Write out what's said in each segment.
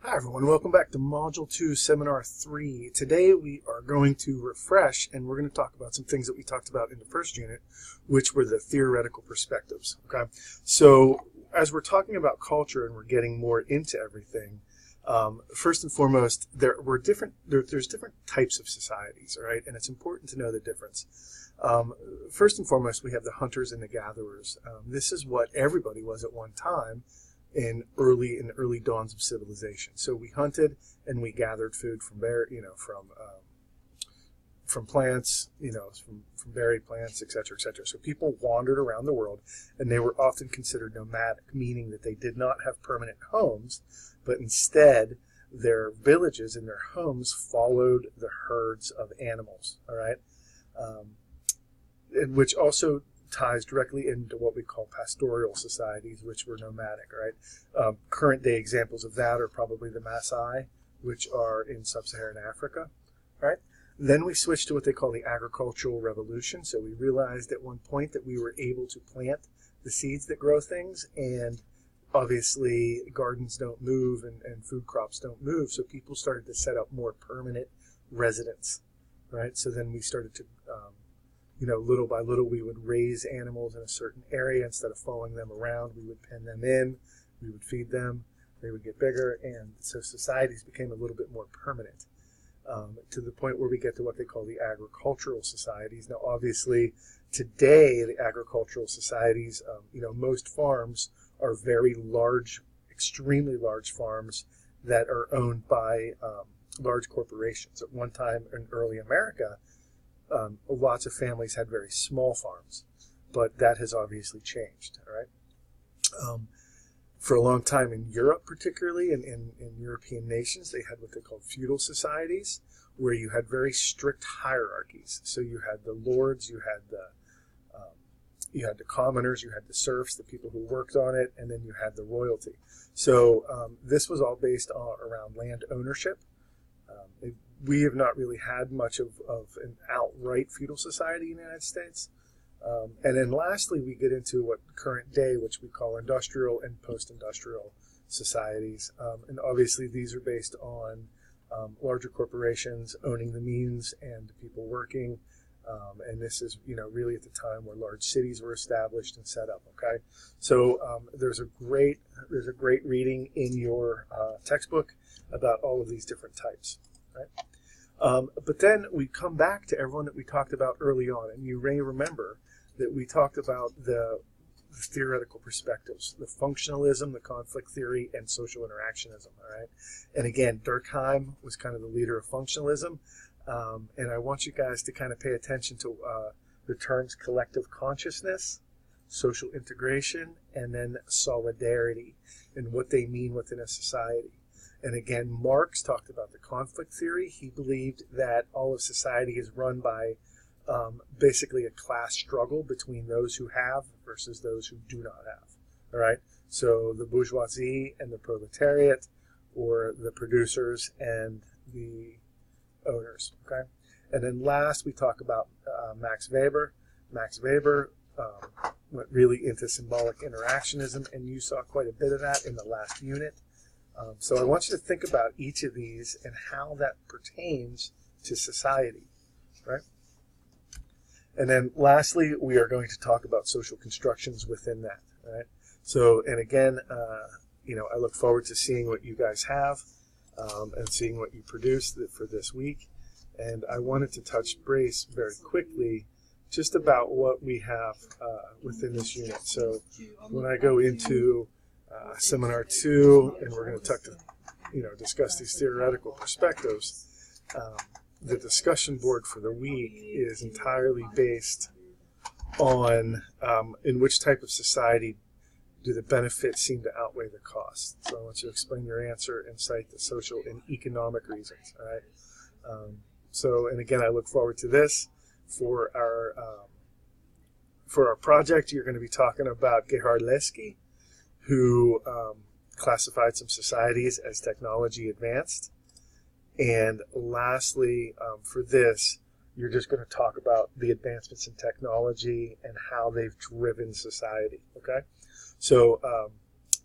Hi everyone, welcome back to Module 2, Seminar 3. Today we are going to refresh and we're going to talk about some things that we talked about in the first unit, which were the theoretical perspectives. Okay, so as we're talking about culture and we're getting more into everything, first and foremost, there's different types of societies, all right, and it's important to know the difference. First and foremost, we have the hunters and the gatherers. This is what everybody was at one time in early dawns of civilization. So we hunted and we gathered food from from plants, from berry plants, etc., etc. So people wandered around the world, and they were often considered nomadic, meaning that they did not have permanent homes, but instead their villages and their homes followed the herds of animals. All right, and which also ties directly into what we call pastoral societies, which were nomadic, right? Current day examples of that are probably the Maasai, which are in sub-Saharan Africa, right? Then we switched to what they call the agricultural revolution. So we realized at one point that we were able to plant the seeds that grow things, and obviously gardens don't move and food crops don't move. So people started to set up more permanent residence, right? So then we started to little by little, we would raise animals in a certain area. Instead of following them around, we would pen them in, we would feed them, they would get bigger, and so societies became a little bit more permanent, to the point where we get to what they call the agricultural societies. Now, obviously, today, the agricultural societies, most farms are very large, extremely large farms that are owned by large corporations. At one time in early America, lots of families had very small farms, but that has obviously changed. All right. For a long time in Europe, particularly in European nations, they had what they called feudal societies, where you had very strict hierarchies. So you had the lords, you had the commoners, you had the serfs, the people who worked on it, and then you had the royalty. So this was all based around land ownership. We have not really had much of an outright feudal society in the United States. And then lastly, we get into what current day, which we call industrial and post-industrial societies. And obviously these are based on larger corporations owning the means and people working. And this is, really at the time where large cities were established and set up. Okay, so there's a great reading in your textbook about all of these different types. Right? But then we come back to everyone that we talked about early on, and you may remember that we talked about the theoretical perspectives, the functionalism, the conflict theory, and social interactionism. All right, and again, Durkheim was kind of the leader of functionalism, and I want you guys to kind of pay attention to the terms collective consciousness, social integration, and then solidarity, and what they mean within a society. And again, Marx talked about the conflict theory. He believed that all of society is run by basically a class struggle between those who have versus those who do not have. All right. So the bourgeoisie and the proletariat, or the producers and the owners. Okay. And then last, we talk about Max Weber. Max Weber went really into symbolic interactionism, and you saw quite a bit of that in the last unit. So I want you to think about each of these and how that pertains to society, right? And then lastly, we are going to talk about social constructions within that, right? So, and again, I look forward to seeing what you guys have and seeing what you produced for this week. And I wanted to touch base very quickly just about what we have within this unit. So when I go into Seminar 2, and we're going to discuss these theoretical perspectives. The discussion board for the week is entirely based on in which type of society do the benefits seem to outweigh the costs. So I want you to explain your answer and cite the social and economic reasons. All right. And again, I look forward to this. For our project, you're going to be talking about Gerhard Leske, who classified some societies as technology advanced. And lastly, for this, you're just going to talk about the advancements in technology and how they've driven society. Okay, so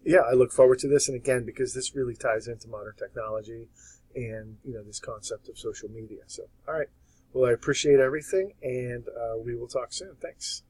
yeah, I look forward to this. And again, because this really ties into modern technology and, this concept of social media. So, all right. Well, I appreciate everything, and we will talk soon. Thanks.